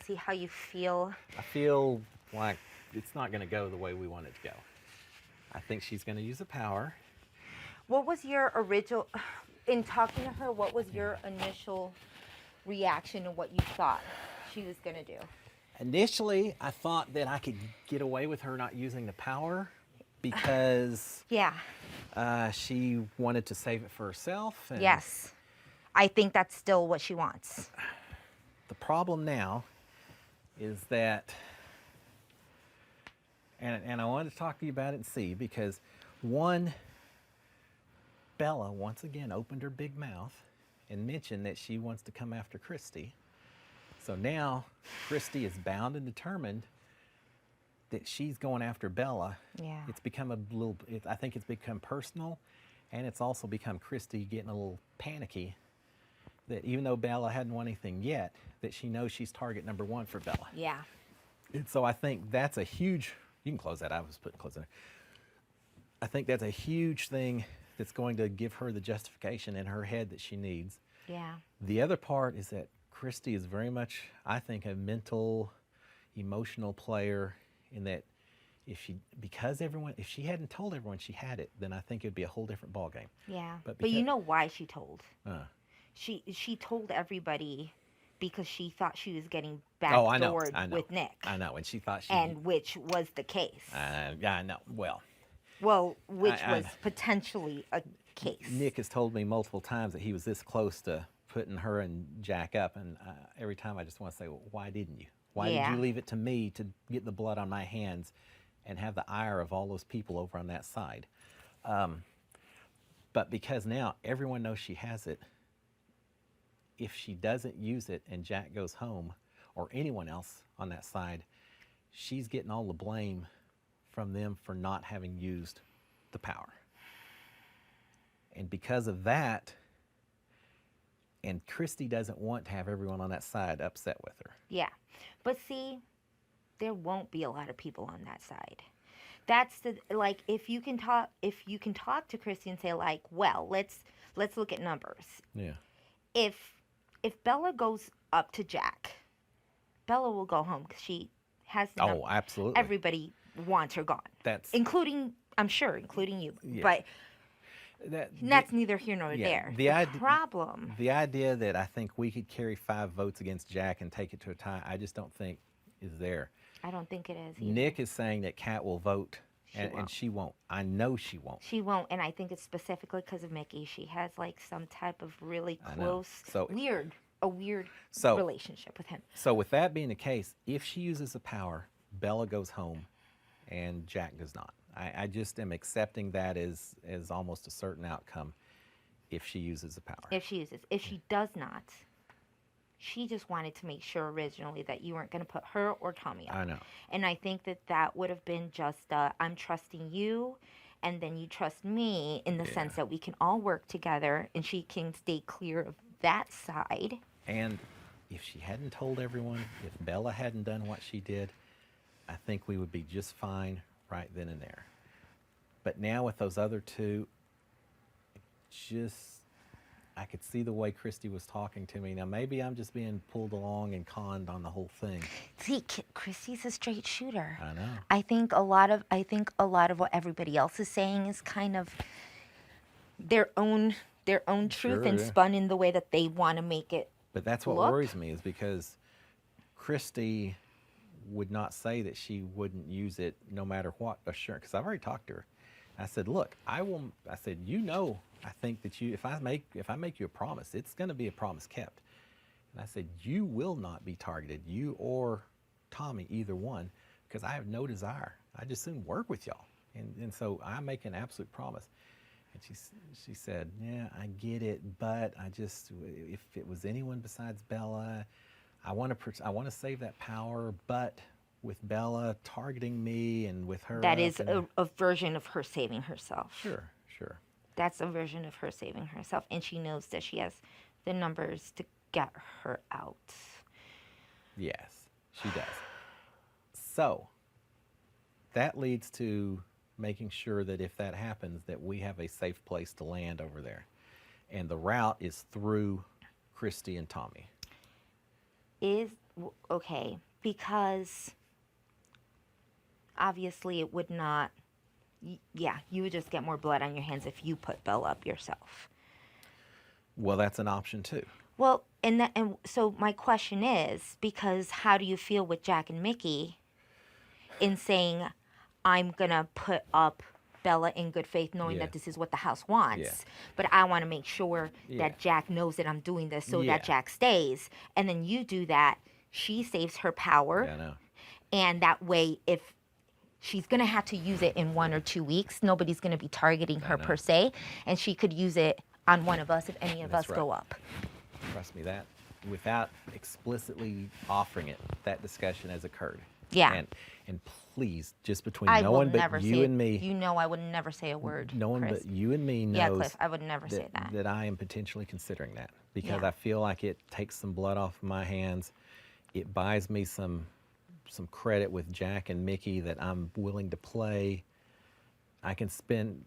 See how you feel. I feel like it's not going to go the way we want it to go. I think she's going to use the power. What was your original, in talking to her, what was your initial reaction to what you thought she was going to do? Initially, I thought that I could get away with her not using the power because Yeah. she wanted to save it for herself. And Yes. I think that's still what she wants. the problem now is that, and I wanted to talk to you about it and see, because one, Bella once again opened her big mouth and mentioned that she wants to come after Christy. So now Christy is bound and determined that she's going after Bella. Yeah. It's become I think it's become personal, and it's also become Christy getting a little panicky that even though Bella hadn't won anything yet, that she knows she's target number one for Bella. Yeah. And so I think that's a huge, you can close that, I was putting close there. I think that's a huge thing that's going to give her the justification in her head that she needs. Yeah. The other part is that Christy is very much, I think, a mental, emotional player, in that if she hadn't told everyone she had it, then I think it'd be a whole different ballgame. Yeah. But But you because- know why she told? Uh, She told everybody because she thought she was getting oh, I know, backdoored with Nick. I know, and she thought she. And which was the case. Yeah, I know. Well, Well, which I- was potentially a case. Nick has told me multiple times that he was this close to putting her and Jack up, and every time I just want to say, well, why didn't you? Why did Yeah. you leave it to me to get the blood on my hands and have the ire of all those people over on that side? But because now everyone knows she has it, if she doesn't use it and Jack goes home, or anyone else on that side, she's getting all the blame from them for not having used the power. And because of that, and Christy doesn't want to have everyone on that side upset with her. Yeah. But see, there won't be a lot of people on that side. That's the, like, if you can talk to Christy and say, like, well, let's look at numbers. Yeah. If Bella goes up to Jack, Bella will go home because she has the Oh, number. absolutely. Everybody wants her gone. That's Including, I'm sure, including you. Yeah. But that, that's neither here nor yeah, there. the Problem. the idea that I think we could carry 5 votes against Jack and take it to a tie, I just don't think is there. I don't think it is either. Nick is saying that Kat will vote, and won't. she won't. I know she won't. She won't, and I think it's specifically because of Mickey. She has like some type of really I know. close, So- a weird So- relationship with him. So with that being the case, if she uses the power, Bella goes home, and Jack does not. I just am accepting that as almost a certain outcome if she uses the power. If she does not, she just wanted to make sure originally that you weren't going to put her or Tommy up. I know. And I think that would have been just I'm trusting you, and then you trust me in the sense that we can all work together, and she can stay clear of that side. And if she hadn't told everyone, if Bella hadn't done what she did, I think we would be just fine right then and there. But now with those other two, I could see the way Christy was talking to me. Now maybe I'm just being pulled along and conned on the whole thing. See, Christy's a straight shooter. I know. I think a lot of what everybody else is saying is kind of their own truth Sure, and yeah. spun in the way that they want to make it. But that's what Look. worries me, is because Christy would not say that she wouldn't use it no matter what assurance. Because I've already talked to her. I said, look, I said, I think that if I make you a promise, it's going to be a promise kept. And I said, you will not be targeted, you or Tommy, either one, because I have no desire. I just soon work with y'all. And so I make an absolute promise. And she said, yeah, I get it, but if it was anyone besides Bella, I want to save that power, but with Bella targeting me and with her. That up is and- a version of her saving herself. Sure. That's a version of her saving herself, and she knows that she has the numbers to get her out. Yes, she does. So that leads to making sure that if that happens, that we have a safe place to land over there. And the route is through Christy and Tommy. Okay, because obviously it would not. Yeah, you would just get more blood on your hands if you put Bella up yourself. Well, that's an option too. Well, and so my question is, because how do you feel with Jack and Mickey in saying, I'm gonna put up Bella in good faith, knowing Yeah. that this is what the house Yeah. wants, but I want to make sure Yeah. that Jack knows that I'm doing this so Yeah. that Jack stays, and then you do that, she saves her power, Yeah, I know. and that way, if she's gonna have to use it in 1 or 2 weeks, nobody's gonna be targeting her know. per se, and she could use it on one of us if any of That's us go right. up. Trust me, that without explicitly offering it, that discussion has occurred. Yeah. And please, just between I no will one never but say you it. and me, You know I would never say a word. no one Chris. but you and me knows Yeah, Cliff, I would never say that. that I am potentially considering that because Yeah. I feel like it takes some blood off of my hands. It buys me some credit with Jack and Mickey that I'm willing to play. I can spend,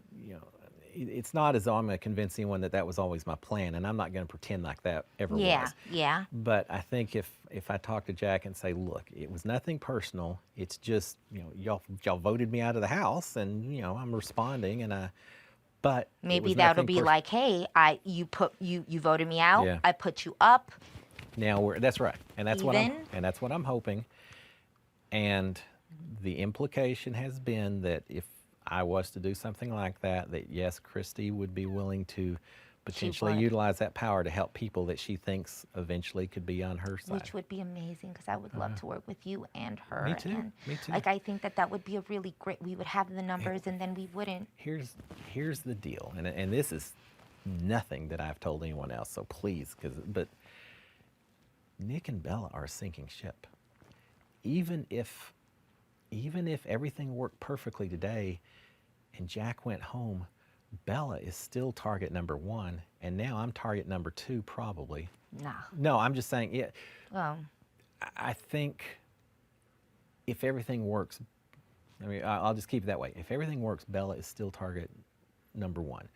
it's not as though I'm going to convince anyone that that was always my plan, and I'm not going to pretend like that ever Yeah, was. yeah. But I think if I talk to Jack and say, look, it was nothing personal. It's just, y'all voted me out of the house, and I'm responding, but it Maybe was that'll nothing be like, hey, you voted me out. Yeah. I put you up. Now that's right, and that's Even? what I'm hoping. And the implication has been that if I was to do something like that, that yes, Christy would be willing to potentially would. utilize that power to help people that she thinks eventually could be on her side. Which would be amazing because I would love to work with you and her. Me too, And, me too. Like, I think that would be a really great, we would have the numbers and then we wouldn't. Here's the deal, and this is nothing that I've told anyone else. So please, but Nick and Bella are a sinking ship. Even if everything worked perfectly today, and Jack went home, Bella is still target number 1, and now I'm target number 2 probably. Nah. No, I'm just saying it. Oh, I think if everything works, I mean, I'll just keep it that way. If everything works, Bella is still target number 1.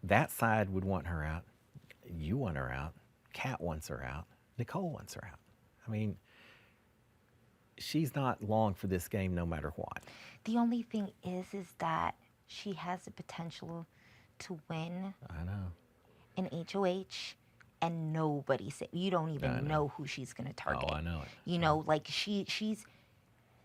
That side would want her out. You want her out. Kat wants her out. Nicole wants her out. I mean, she's not long for this game no matter what. the only thing is that she has the potential to win I know. an HOH and nobody say, you don't I even know. know who she's going to target. Oh, I know it. You know, like she's,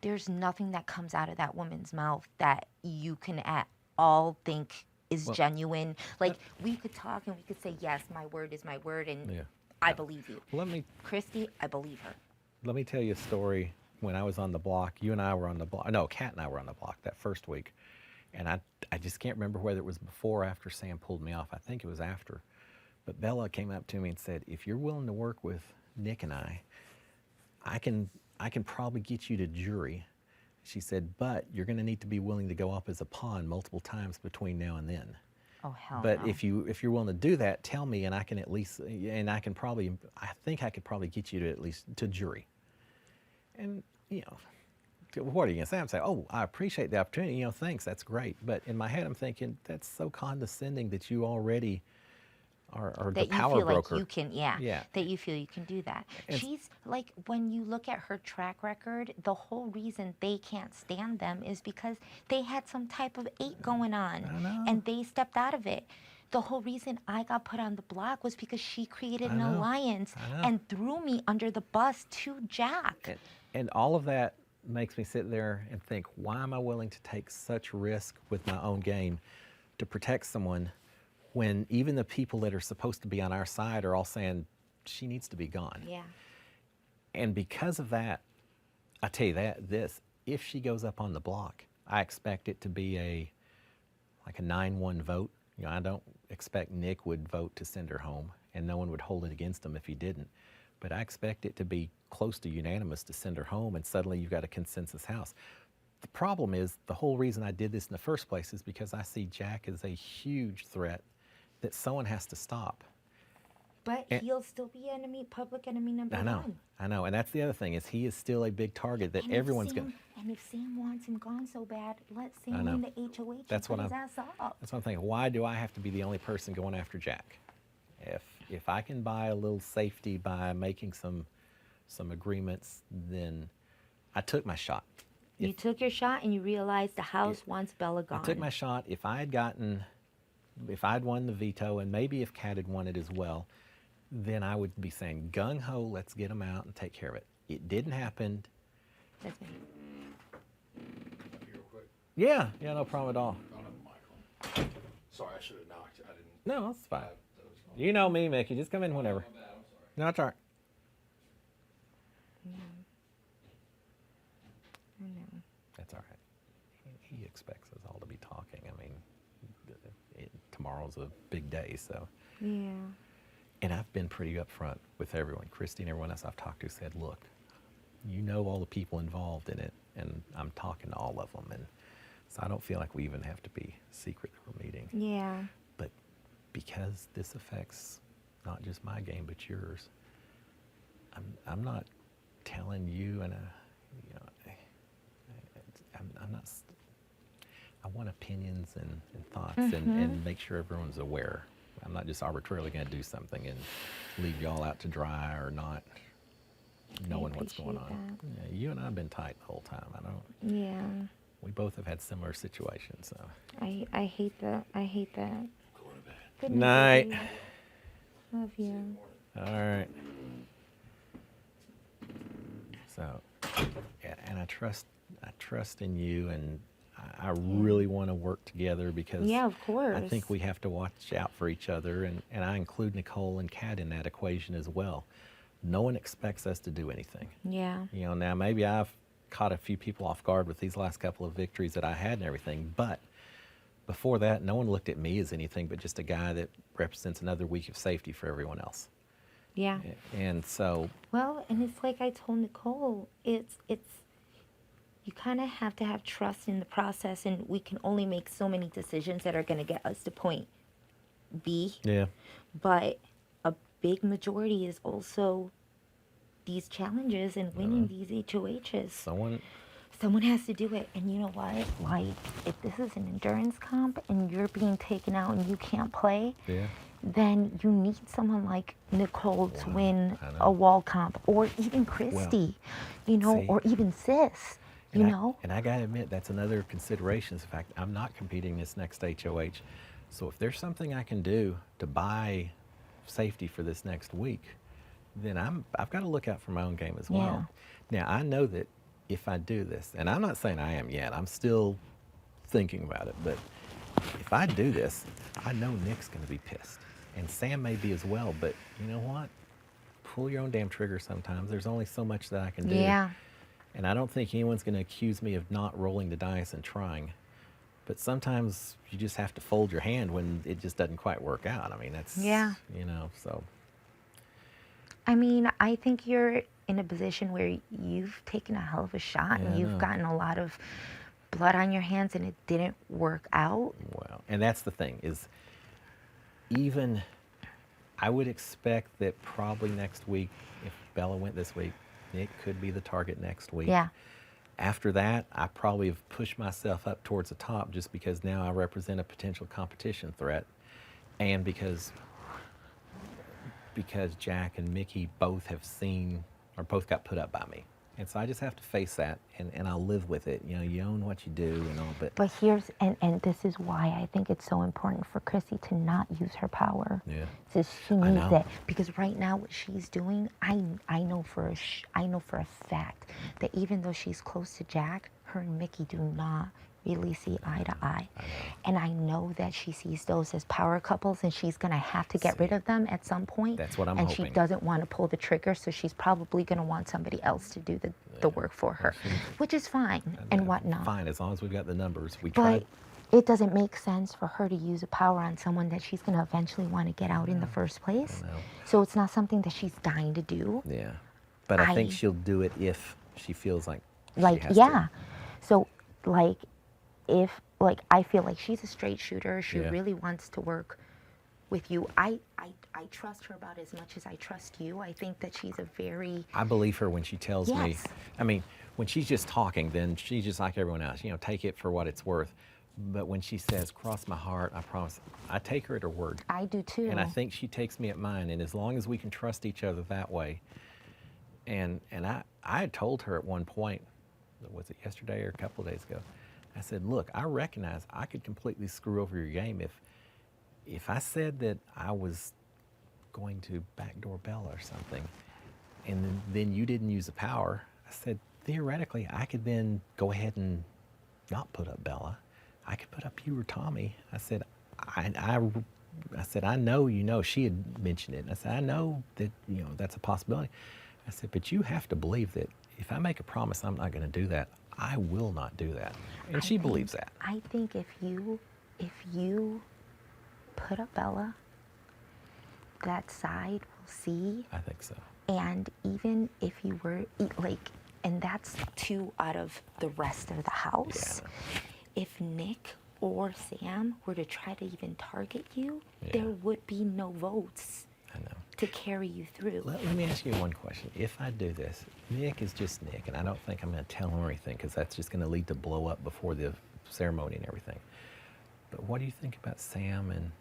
there's nothing that comes out of that woman's mouth that you can at all think is Well, genuine. Like, we could talk and we could say, yes, my word is my word, and Yeah. I believe you. Let me Christy, I believe her. tell you a story. When I was on the block, you and I were on the block. No, Kat and I were on the block that first week, and I just can't remember whether it was before or after Sam pulled me off. I think it was after. But Bella came up to me and said, "If you're willing to work with Nick and I can probably get you to jury." She said, "But you're going to need to be willing to go up as a pawn multiple times between now and then. Oh, hell But no. if you're willing to do that, tell me, and I can at least, and I think I could probably get you to at least to jury." And what are you going to say? I'm saying, "Oh, I appreciate the opportunity. Thanks. That's great." But in my head, I'm thinking that's so condescending that you already are the that you power feel broker. like you can, Yeah. that you feel you can do that. And- She's like, when you look at her track record, the whole reason they can't stand them is because they had some type of 8 going on, I know. and they stepped out of it. The whole reason I got put on the block was because she created I an know. alliance I know. and threw me under the bus to Jack. And all of that makes me sit there and think, why am I willing to take such risk with my own game to protect someone when even the people that are supposed to be on our side are all saying she needs to be gone? Yeah. And because of that, I tell you if she goes up on the block, I expect it to be like a 9-1 vote. I don't expect Nick would vote to send her home, and no one would hold it against him if he didn't. But I expect it to be close to unanimous to send her home, and suddenly you've got a consensus house. The problem is, the whole reason I did this in the first place is because I see Jack as a huge threat that someone has to stop. But And- he'll still be public enemy number one. I know, and that's the other thing is he is still a big target that And if everyone's Sam- going. And if Sam wants him gone so bad, let I Sam know. win the HOH That's and what put his ass up. That's what I'm thinking. Why do I have to be the only person going after Jack? If I can buy a little safety by making some some agreements, then I took my shot. You If took your shot and you realized the house wants Bella I gone. took my shot, if I'd won the veto, and maybe if Kat had won it as well, then I would be saying gung ho, let's get them out and take care of it. It didn't happen. That's me. Real quick. Yeah, no problem at all. I don't have a mic on. Sorry, I should have knocked. I didn't. No, that's fine. That was on. You know me, Mickey. Just come in whenever. My bad. I'm sorry. No, it's all right. I know. That's all right. He expects us all to be talking. I mean, tomorrow's a big day, so. Yeah. And I've been pretty upfront with everyone. Christy and everyone else I've talked to said, look, you know all the people involved in it, and I'm talking to all of them. And so I don't feel like we even have to be secret that we're meeting. Yeah. But because this affects not just my game, but yours, I'm not telling you, and I'm not. I want opinions and thoughts, and make sure everyone's aware. I'm not just arbitrarily going to do something and leave y'all out to dry or not knowing what's going on. appreciate Yeah, you and I have been tight the whole time. Yeah. We both have had similar situations. So. I hate that. I hate that. Going to bed. Good Night. baby. Love you. All right. So, yeah, and I trust in you, and I really want to work together because Yeah, of course. I think we have to watch out for each other, and I include Nicole and Kat in that equation as well. No one expects us to do anything. Yeah. You know, now maybe I've caught a few people off guard with these last couple of victories that I had and everything, but before that, no one looked at me as anything but just a guy that represents another week of safety for everyone else. Yeah. And so, Well, and it's like I told Nicole, it's you kind of have to have trust in the process, and we can only make so many decisions that are going to get us to point B. yeah, But a big majority is also these challenges and winning these HOHs. Someone has to do it. And you know what? Like, if this is an endurance comp and you're being taken out and you can't play, yeah. then you need someone like Nicole to Wow, win I know. a wall comp, or even Christy, see, or even Sis, you know? And I gotta admit, that's another consideration. Is the fact I'm not competing this next HOH. So if there's something I can do to buy safety for this next week, then I've got to look out for my own game as well. Now I know that if I do this, and I'm not saying I am yet, I'm still thinking about it, but if I do this, I know Nick's going to be pissed, and Sam may be as well. But you know what? Pull your own damn trigger sometimes. There's only so much that I can do. Yeah. And I don't think anyone's going to accuse me of not rolling the dice and trying. But sometimes you just have to fold your hand when it just doesn't quite work out. I mean, that's, so. I mean, I think you're in a position where you've taken a hell of a shot Yeah, and I you've know. gotten a lot of blood on your hands and it didn't work out. Well, and that's the thing is, even I would expect that probably next week, if Bella went this week, Nick could be the target next week. Yeah. After that, I probably have pushed myself up towards the top just because now I represent a potential competition threat, and because Jack and Mickey both have seen or both got put up by me. And so I just have to face that, and I'll live with it. You know, you own what you do and all, But here's, and this is why I think it's so important for Chrissy to not use her power. Yeah. So she I needs know. it, because right now what she's doing, I know for a fact that even though she's close to Jack, her and Mickey do not really see eye to eye. And I know that she sees those as power couples, and she's gonna have to get rid of them at some point. That's what I'm and hoping. she doesn't want to pull the trigger, so she's probably gonna want somebody else to do the work for her, which is fine and whatnot. Fine, as long as we've got the numbers. We But tried. it doesn't make sense for her to use a power on someone that she's going to eventually want to get out in the first place. know. So it's not something that she's dying to do. Yeah. But I think I- she'll do it if she feels like Like, she has yeah. to. So, like, if, like, I feel like she's a straight shooter. She Yeah. really wants to work with you. I trust her about as much as I trust you. I think that she's a very, I believe her when she tells me. Yes. I mean, when she's just talking, then she's just like everyone else. You know, take it for what it's worth. But when she says, "Cross my heart," I promise, I take her at her word. I do too. And I think she takes me at mine. And as long as we can trust each other that way, And I had told her at one point, was it yesterday or a couple of days ago? I said, look, I recognize I could completely screw over your game if I said that I was going to backdoor Bella or something, and then you didn't use the power. I said, theoretically, I could then go ahead and not put up Bella. I could put up you or Tommy. I said, I said, I know you know. She had mentioned it. And I said, I know that that's a possibility. I said, but you have to believe that if I make a promise, I'm not going to do that. I will not do that, and she believes that. I think if you put up Bella, that side will see. I think so. And even if you were like, and that's two out of the rest of the house. Yeah. If Nick or Sam were to try to even target you, Yeah. there would be no votes I know. to carry you through. Let me ask you one question. If I do this, Nick is just Nick, and I don't think I'm going to tell him anything because that's just going to lead to blow up before the ceremony and everything. But what do you think about Sam? And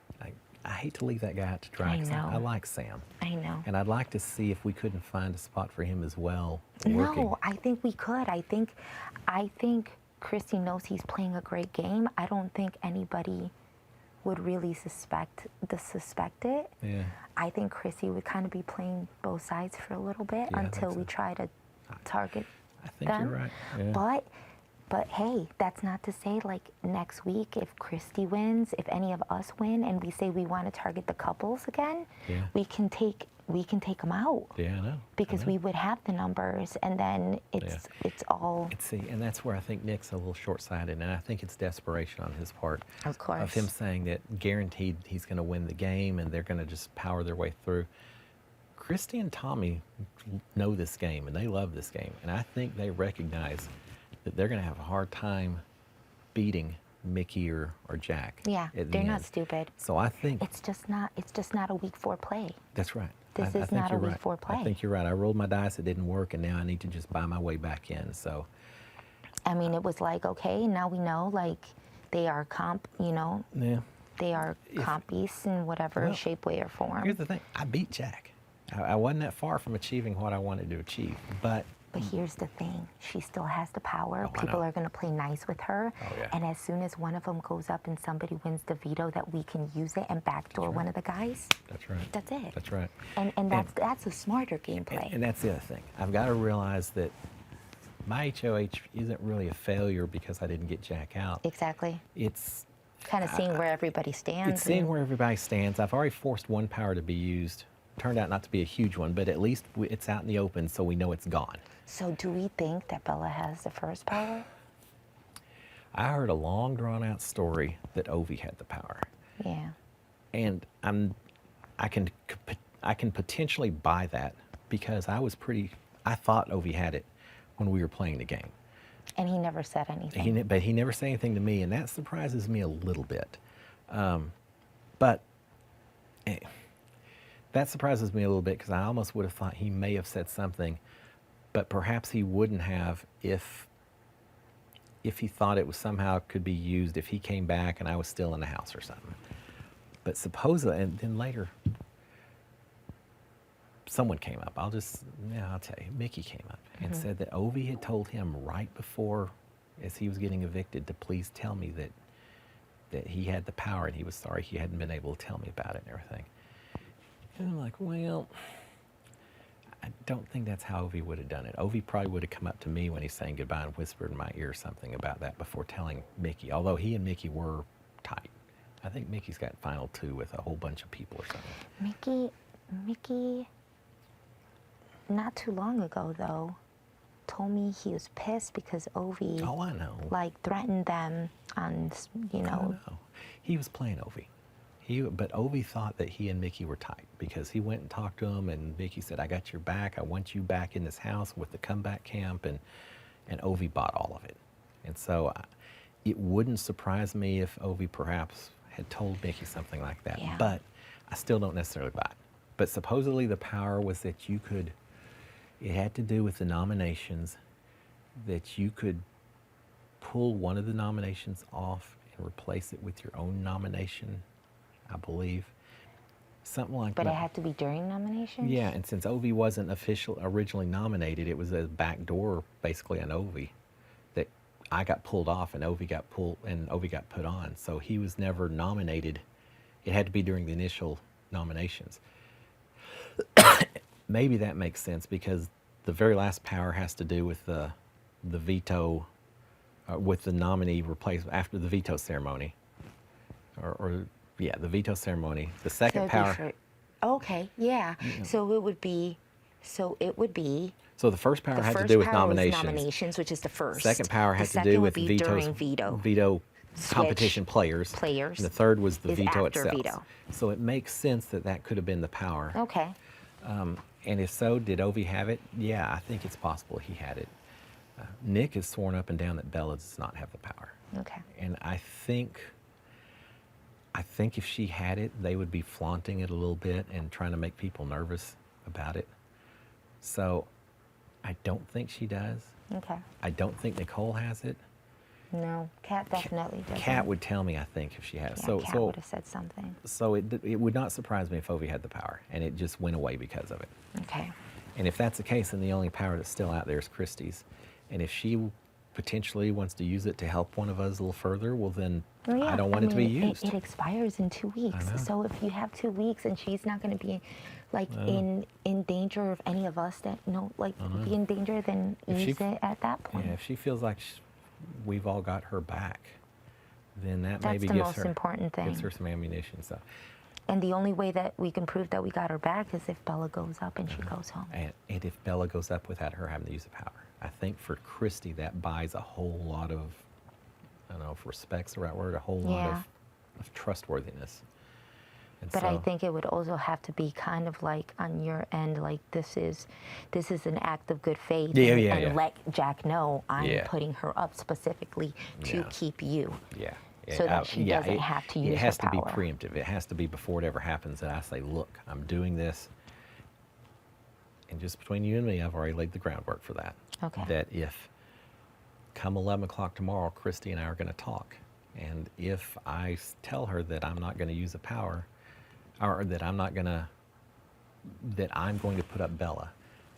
I hate to leave that guy out to dry. I 'cause know. I like Sam. I know. And I'd like to see if we couldn't find a spot for him as well. Working. No, I think we could. I think Christy knows he's playing a great game. I don't think anybody would really suspect it. Yeah. I think Chrissy would kind of be playing both sides for a little bit Yeah, I until think we so. try to target I think them. you're right. Yeah. But hey, that's not to say like next week if Christy wins, if any of us win, and we say we want to target the couples again, Yeah. we can take them out Yeah, I know. because I know. we would have the numbers, and then it's all. See, and that's where I think Nick's a little short-sighted, and I think it's desperation on his part. Of course. Of him saying that guaranteed he's going to win the game, and they're going to just power their way through. Christy and Tommy know this game, and they love this game, and I think they recognize that they're going to have a hard time beating Mickey or Jack. Yeah, at the they're not end. stupid. So I think It's just not a week 4 play. that's right. This I is think not a you're week right. 4 play. I think you're right. I rolled my dice, it didn't work, and now I need to just buy my way back in. So I mean, it was like, okay, now we know, like, they are yeah. they are compies in whatever Well, shape, way, or form. Here's the thing: I beat Jack. I wasn't that far from achieving what I wanted to achieve, but But here's the thing, she still has the power. Oh, I People know. are going to play nice with her. Oh, yeah. And as soon as one of them goes up and somebody wins the veto, that we can use it and backdoor one of the guys. that's right. That's it. That's right. And that's a smarter gameplay. And that's the other thing. I've got to realize that my HOH isn't really a failure because I didn't get Jack out. Exactly. It's Kind of seeing where everybody stands. It's seeing and- where everybody stands. I've already forced one power to be used. Turned out not to be a huge one, but at least it's out in the open, so we know it's gone. So do we think that Bella has the first power? I heard a long, drawn-out story that Ovi had the power, Yeah. and I can potentially buy that because I thought Ovi had it when we were playing the game. And he never said anything. But he never said anything to me, and that surprises me a little bit. But that surprises me a little bit because I almost would have thought he may have said something, but perhaps he wouldn't have if he thought it was somehow could be used if he came back and I was still in the house or something. But supposedly, and then later, someone came up. I'll tell you, Mickey came up and said that Ovi had told him right before, as he was getting evicted, to please tell me that he had the power and he was sorry he hadn't been able to tell me about it and everything. And I'm like, well, I don't think that's how Ovi would have done it. Ovi probably would have come up to me when he's saying goodbye and whispered in my ear something about that before telling Mickey, although he and Mickey were tight. I think Mickey's got final 2 with a whole bunch of people or something. Mickey, not too long ago though, told me he was pissed because Ovi Oh, I know. like threatened them on, I know. He was playing Ovi. But Ovi thought that he and Mickey were tight because he went and talked to him, and Mickey said, "I got your back. I want you back in this house with the comeback camp," and Ovi bought all of it. And so it wouldn't surprise me if Ovi perhaps had told Mickey something like that. Yeah. But I still don't necessarily buy it. But supposedly the power was that it had to do with the nominations, that you could pull one of the nominations off and replace it with your own nomination, I believe. Something like But that. it had to be during nominations? Yeah, and since Ovi wasn't originally nominated, it was a backdoor, basically on Ovi, that I got pulled off and Ovi got put on. So he was never nominated. It had to be during the initial nominations. Maybe that makes sense because the very last power has to do with the veto, with the nominee replacement after the veto ceremony, or yeah, the veto ceremony. The So second it'd be power. for- okay, yeah. So it would be. So So the first power the had to first do with power was nominations. nominations, which is the first. Second power The had to second do would with be vetoes, during veto. veto Switch competition players. players And the third was the is veto after itself. veto. So it makes sense that that could have been the power. Okay. And if so, did Ovi have it? Yeah, I think it's possible he had it. Nick has sworn up and down that Bella does not have the power. Okay. And I think if she had it, they would be flaunting it a little bit and trying to make people nervous about it. So I don't think she does. Okay. I don't think Nicole has it. No, Kat definitely doesn't. Kat would tell me, I think, if she had it. Yeah, So, Kat so, would have said something. so it would not surprise me if Ovi had the power, and it just went away because of it. Okay. And if that's the case, then the only power that's still out there is Christie's. And if she potentially wants to use it to help one of us a little further, well, then Well, yeah, I don't want it to be mean, used. It expires in 2 weeks. know. So if you have 2 weeks and she's not going to be like in danger of any of us that be in danger, then If she use f- it at that point. Yeah, if she feels like we've all got her back, then that That's maybe the gives most her important thing. gives her some ammunition. So, And the only way that we can prove that we got her back is if Bella goes up and she goes home. and if Bella goes up without her having to use the power, I think for Christy that buys a whole lot of, I don't know if respect's the right word, a whole lot Yeah. of trustworthiness. And But so, I think it would also have to be kind of like on your end, like this is an act of good faith, Yeah, and, yeah, and yeah. let Jack know I'm Yeah. putting her up specifically to Yeah. keep you. yeah. so that she doesn't it, have to use It has her to be power. preemptive. It has to be before it ever happens. And I say, look, I'm doing this. And just between you and me, I've already laid the groundwork for that. Okay. That if come 11 o'clock tomorrow, Christy and I are going to talk. And if I tell her that I'm not going to use the power, or that I'm going to put up Bella,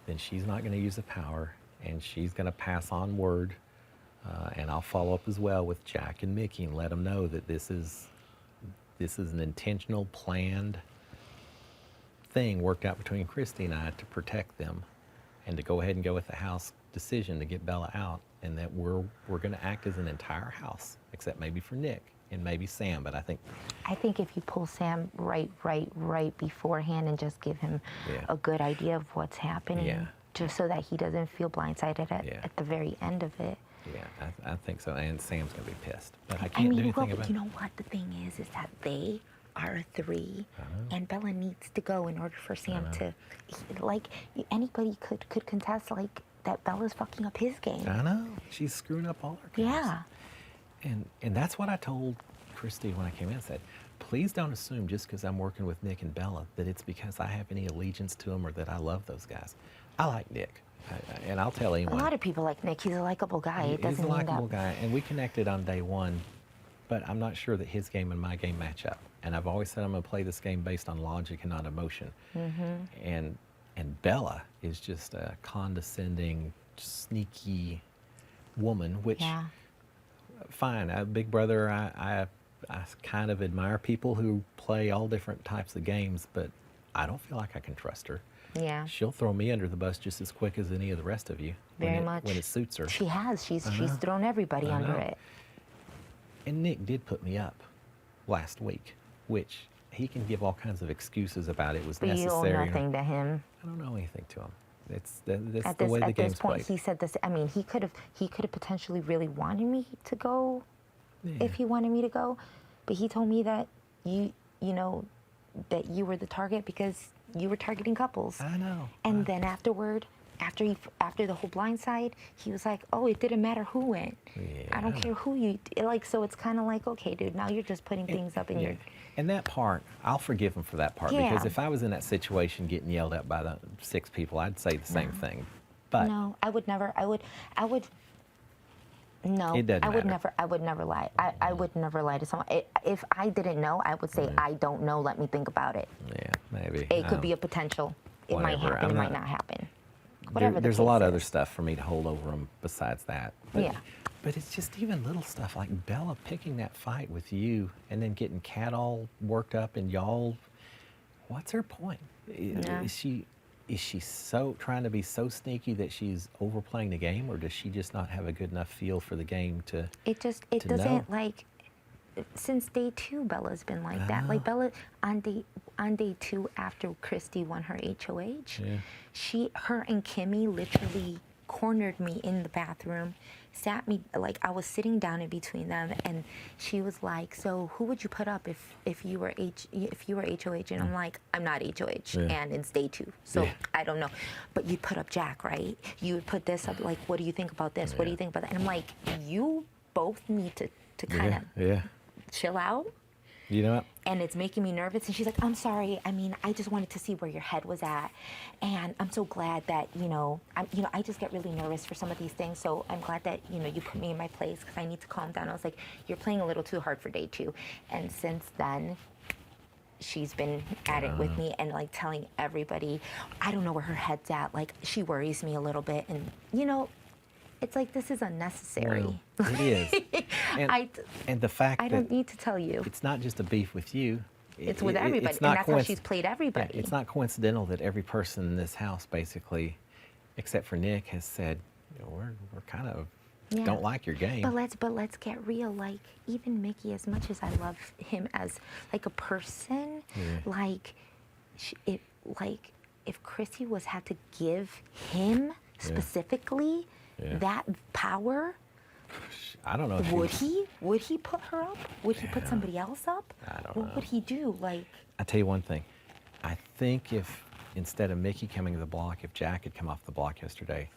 then she's not going to use the power, and she's going to pass on word. And I'll follow up as well with Jack and Mickey and let them know that this is an intentional, planned thing worked out between Christy and I to protect them, and to go ahead and go with the House decision to get Bella out, and that we're going to act as an entire house, except maybe for Nick and maybe Sam. But I think if you pull Sam right beforehand and just give him Yeah. a good idea of what's happening, Yeah. just so that he doesn't feel blindsided Yeah. at the very end of it. yeah, I think so. And Sam's going to be pissed, but I I can't do mean, anything well, about you it. know what? The thing is that they are a three, and Bella needs to go in order for Sam to, like, anybody could contest, like, that Bella's fucking up his game. I know she's screwing up all her games. Yeah. And that's what I told Christy when I came in. I said, please don't assume just because I'm working with Nick and Bella that it's because I have any allegiance to them or that I love those guys. I like Nick, and I'll tell A anyone. lot of people like Nick. He's a likable guy. It He's doesn't a mean likable that. guy, and we connected on day one, but I'm not sure that his game and my game match up. And I've always said I'm going to play this game based on logic and not emotion. And Bella is just a condescending, sneaky woman, which Yeah. fine. Big Brother, I kind of admire people who play all different types of games, but I don't feel like I can trust her. Yeah. She'll throw me under the bus just as quick as any of the rest of you. Very when much. When it suits her. She has. She's know. thrown everybody I under know. it. And Nick did put me up last week, which he can give all kinds of excuses about it was But you owe necessary. nothing to him. I don't know anything to him. That's At the this way the at game's this point, played. he said this. I mean, he could have potentially really wanted me to go, if he wanted me to go, but he told me that you know that you were the target because you were targeting couples. I know. And then afterward, after the whole blind side, he was like, "Oh, it didn't matter who went. I don't Yeah. care who you like." So it's kind of like, okay, dude, now you're just putting things up in Yeah. your. And that part, I'll forgive him for that part because Yeah. if I was in that situation getting yelled at by the 6 people, I'd say the same thing. But No, I would never. I would. No, It doesn't I would matter. never. I would never lie. I would never lie to someone. If I didn't know, I would say I don't know. Let me think about it. Yeah, maybe. It could be a potential. It might Whatever. happen. I'm it might not- not happen. Whatever There's the a lot case of other is. stuff for me to hold over them besides that. But, Yeah. But it's just even little stuff like Bella picking that fight with you and then getting Kat all worked up and y'all. What's her point? Yeah. Is she so trying to be so sneaky that she's overplaying the game, or does she just not have a good enough feel for the game to? It to doesn't know. like. Since day 2, Bella's been like that. Like Bella on day 2 after Christy won her HOH, Yeah. her and Kimmy literally cornered me in the bathroom, sat me like I was sitting down in between them, and she was like, "So who would you put up if you were HOH?" And I'm like, "I'm not HOH, Yeah. and it's day 2, so Yeah. I don't know." But you'd put up Jack, right? You would put this up. Like, what do you think about this? What do you Yeah. think about that? And I'm like, you both need to kind of Yeah. chill out. You know what? And it's making me nervous. And she's like, "I'm sorry. I mean, I just wanted to see where your head was at. And I'm so glad that, I just get really nervous for some of these things. So I'm glad that, you put me in my place because I need to calm down." I was like, "You're playing a little too hard for day 2. And since then, she's been at it with me and like telling everybody, I don't know where her head's at. Like, she worries me a little bit. And, it's like, this is unnecessary. Well, it is. And, and the fact I that don't need to tell you. it's not just a beef with you. It's with everybody, It's and not that's how she's played everybody. Yeah, it's not coincidental that every person in this house, basically, except for Nick, has said, we're kind of Yeah. don't like your game. But let's get real. Like, even Mickey, as much as I love him as like a person, like if Chrissy had to give him specifically that power, I don't know. If would he put her up? Would he put somebody else up? I don't What know. would he do? Like, I tell you one thing. I think if instead of Mickey coming to the block, if Jack had come off the block yesterday,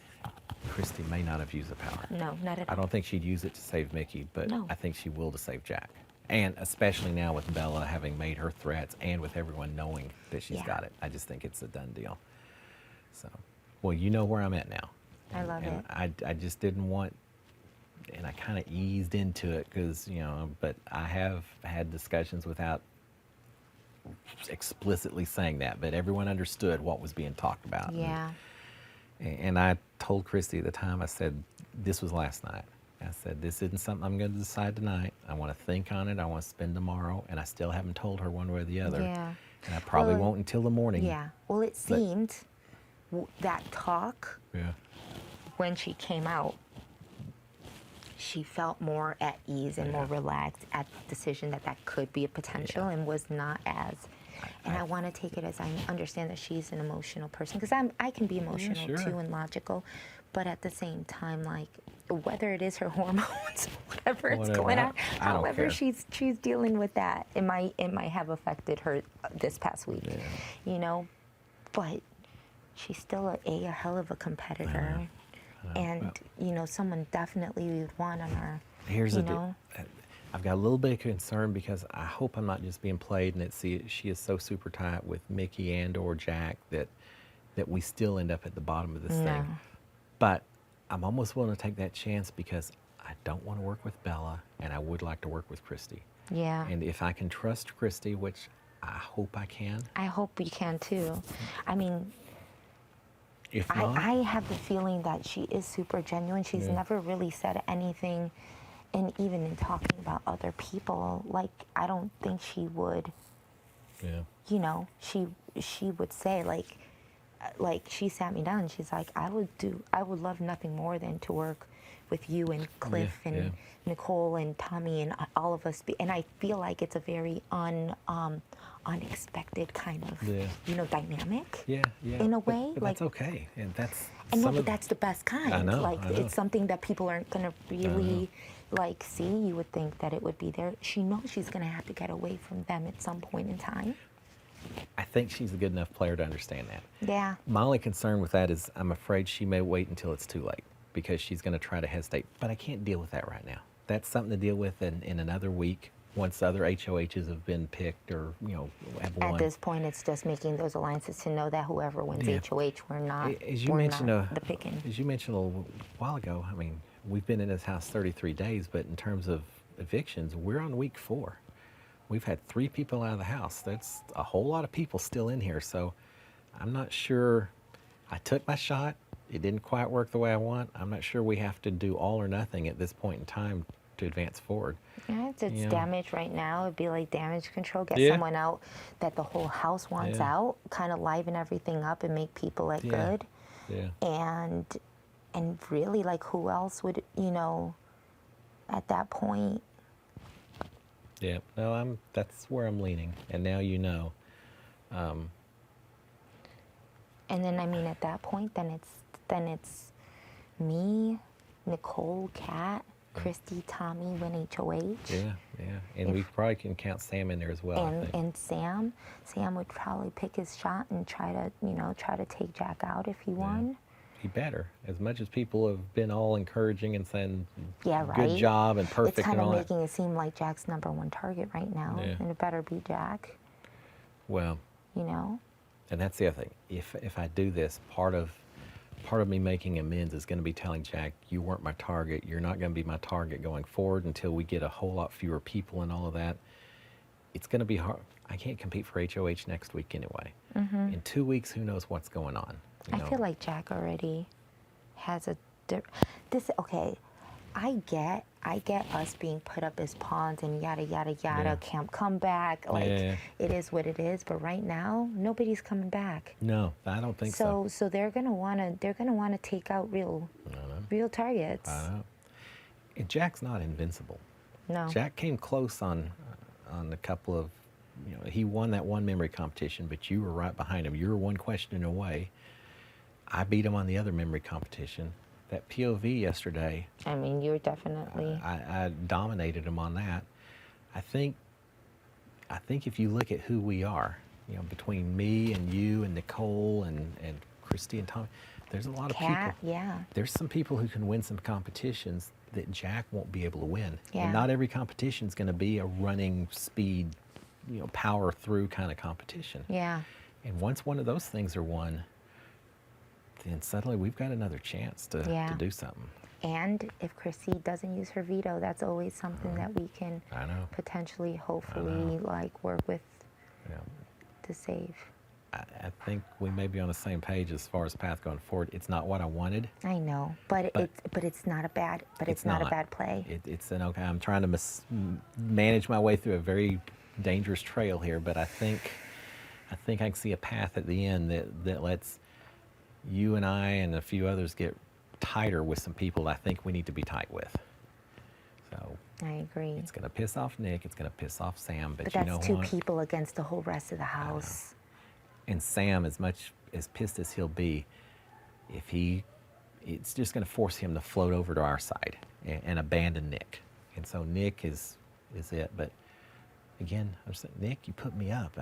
Christy may not have used the power. no, not at I all. don't think she'd use it to save Mickey, but No. I think she will to save Jack. And especially now with Bella having made her threats and with everyone knowing that she's Yeah. got it, I just think it's a done deal. So, well, you know where I'm at now. I love And it. I just didn't want, and I kind of eased into it because, but I have had discussions without explicitly saying that, but everyone understood what was being talked about. Yeah. And I told Christy at the time, I said, this was last night. I said, this isn't something I'm going to decide tonight. I want to think on it. I want to spend tomorrow. And I still haven't told her one way or the other. Yeah. And I probably Well, won't until the morning. Yeah. Well, it seemed that talk Yeah. when she came out, she felt more at ease and more relaxed at the decision that could be a potential and was not as. And I want to take it as I understand that she's an emotional person because I can be emotional sure. too and logical, but at the same time, like whether it is her hormones, whatever it's Whatever. going on, I don't however care. she's dealing with that, it might have affected her this past week, but she's still a hell of a competitor. And, someone definitely would want on her, Here's I've got a little bit of concern because I hope I'm not just being played and she is so super tight with Mickey and or Jack that we still end up at the bottom of this No. thing. But I'm almost willing to take that chance because I don't want to work with Bella and I would like to work with Christy. Yeah. And if I can trust Christy, which I hope I can, I hope you can too. I mean, if not, I have the feeling that she is super genuine. She's Yeah. never really said anything, and even in talking about other people, like I don't think she would. yeah. She would say like she sat me down and she's like, I would love nothing more than to work with you and Cliff and yeah. Nicole and Tommy and all of us. And I feel like it's a very unexpected kind of, Yeah. Dynamic. Yeah, yeah. In a But- way, but like. that's okay, and that's. And no, some but of- that's the best kind. I know, Like I know. it's something that people aren't gonna really like see. You would think that it would be there. She knows she's gonna have to get away from them at some point in time. I think she's a good enough player to understand that. Yeah. My only concern with that is I'm afraid she may wait until it's too late because she's going to try to hesitate. But I can't deal with that right now. That's something to deal with in another week once other HOHs have been picked or, have won. At this point, it's just making those alliances to know that whoever wins Yeah. HOH, we're not. As you we're mentioned, not the picking. as you mentioned a little while ago, I mean, we've been in this house 33 days, but in terms of evictions, we're on week 4. We've had 3 people out of the house. That's a whole lot of people still in here. So I'm not sure. I took my shot. It didn't quite work the way I want. I'm not sure we have to do all or nothing at this point in time to advance forward. Yeah, it's Yeah. damage right now. It'd be like damage control. Get Yeah. someone out that the whole house wants Yeah. out, kind of liven everything up and make people look Yeah. good. Yeah. And really, like, who else would, at that point? Yeah. No, that's where I'm leaning. And now you know. And then, I mean, at that point, then it's me, Nicole, Kat, Christy, Tommy, win HOH. Yeah. Yeah. And we probably can count Sam in there as well. I think. And Sam would probably pick his shot and try to take Jack out if he won. He better. As much as people have been all encouraging and saying, Yeah, right. good job and perfect It's kind and of all that. making it seem like Jack's #1 target right now, Yeah. and it better be Jack. Well, and that's the other thing. If I do this, part of me making amends is going to be telling Jack, you weren't my target. You're not going to be my target going forward until we get a whole lot fewer people and all of that. It's going to be hard. I can't compete for HOH next week anyway. In 2 weeks, who knows what's going on? I feel like Jack already has okay. I get us being put up as pawns and yada yada yada. Yeah. Can't come back. Like, Yeah. it is what it is. But right now, nobody's coming back. No, I don't think so. So they're gonna wanna take out real targets. I know. And Jack's not invincible. No. Jack came close on a couple of, he won that one memory competition, but you were right behind him. You were one question away. I beat him on the other memory competition. That POV yesterday, I mean, you're definitely. I dominated him on that. I think if you look at who we are, between me and you and Nicole and Christy and Tommy, there's a lot of Cat, people. yeah. There's some people who can win some competitions that Jack won't be able to win. Yeah. And not every competition is going to be a running speed, power through kind of competition. Yeah. And once one of those things are won, then suddenly we've got another chance to do something. And if Chrissy doesn't use her veto, that's always something that we can I know. potentially, hopefully, work with Yeah. to save. I think we may be on the same page as far as path going forward. It's not what I wanted. I know, but it's not a bad a bad play. It's an okay. I'm trying to manage my way through a very dangerous trail here, but I think I can see a path at the end that lets you and I and a few others get tighter with some people I think we need to be tight with. So I agree. it's going to piss off Nick. It's going to piss off Sam. But But you know that's two what? people against the whole rest of the house. And Sam, as much as pissed as he'll be, it's just going to force him to float over to our side and abandon Nick. And so Nick is it. But again, I'm saying, Nick, you put me up.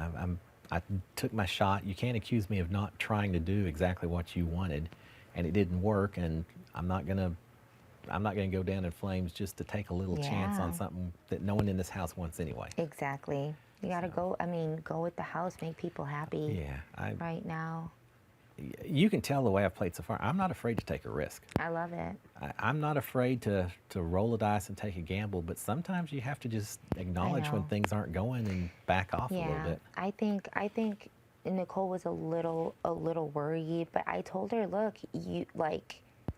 I took my shot. You can't accuse me of not trying to do exactly what you wanted, and it didn't work. And I'm not gonna go down in flames just to take a little chance on Yeah. something that no one in this house wants anyway. Exactly. You gotta go. I mean, go with the house, make people happy. Yeah, Right now, you can tell the way I've played so far. I'm not afraid to take a risk. I love it. I'm not afraid to roll the dice and take a gamble, but sometimes you have to just acknowledge when know. things aren't going and back off a little Yeah, bit. I think Nicole was a little worried, but I told her, look,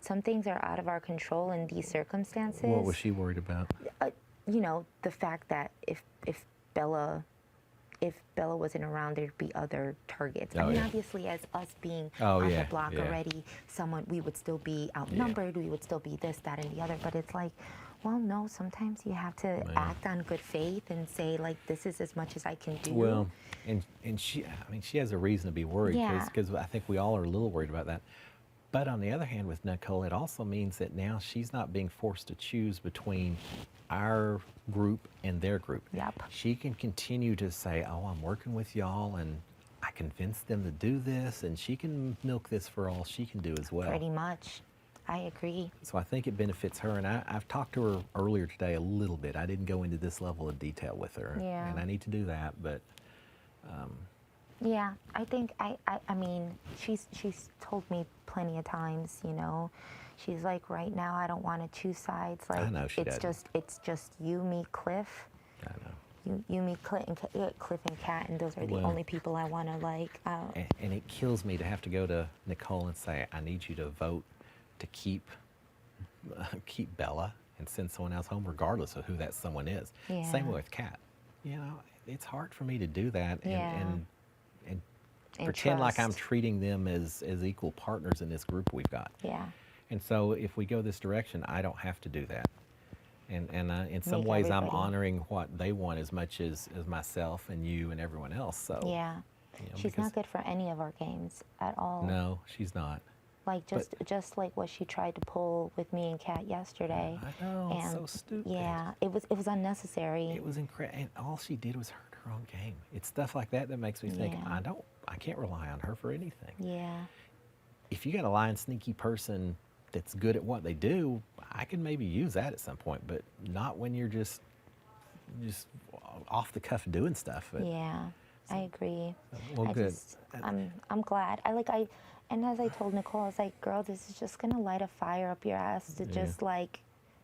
some things are out of our control in these circumstances. What was she worried about? The fact that if Bella wasn't around, there'd be other targets. Oh, I mean, yeah. obviously, as us being Oh, on yeah, the block yeah. already, we would still be outnumbered. We would still be this, that, and the other. But it's like, well, no. Sometimes you have to act on good faith and say, like, this is as much as I can do. Well, and she has a reason to be worried Yeah. because I think we all are a little worried about that. But on the other hand, with Nicole, it also means that now she's not being forced to choose between our group and their group. Yep. She can continue to say, oh, I'm working with y'all and I convinced them to do this, and she can milk this for all she can do as well. Pretty much. I agree. So I think it benefits her, and I've talked to her earlier today a little bit. I didn't go into this level of detail with her, Yeah. and I need to do that, but Yeah, I think I mean she's told me plenty of times, you know. She's like, right now I don't want to choose sides. Like, I know she doesn't. it's just you, me, Cliff. I know. You, me, Cliff and Kat, and those are the Well, only people I want to like. And it kills me to have to go to Nicole and say, I need you to vote to keep Bella and send someone else home, regardless of who that someone is. Yeah. Same way with Kat. You know, it's hard for me to do that and pretend like I'm trust. treating them as equal partners in this group we've got. Yeah. And so if we go this direction, I don't have to do that. And in some Make ways, I'm everybody- honoring what they want as much as myself and you and everyone else. So Yeah. you know, She's because- not good for any of our games at all. No, she's not. Like just like what she tried to pull with me and Kat yesterday. I know, it's and so stupid. Yeah, it was unnecessary. It was incredible, and all she did was hurt her own game. It's stuff like that that makes me think Yeah. I can't rely on her for anything. Yeah. If you got a lying, sneaky person that's good at what they do, I can maybe use that at some point, but not when you're just off the cuff doing stuff. But, Yeah, I agree. well, good. I'm glad. And as I told Nicole, I was like, girl, this is just gonna light a fire up your ass to just like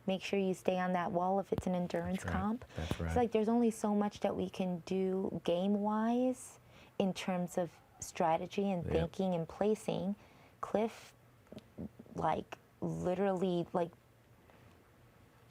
make sure you stay on that wall if it's an endurance That's right. comp. That's right. It's like there's only so much that we can do game wise in terms of strategy and Yep. thinking and placing. Cliff, like, literally, like,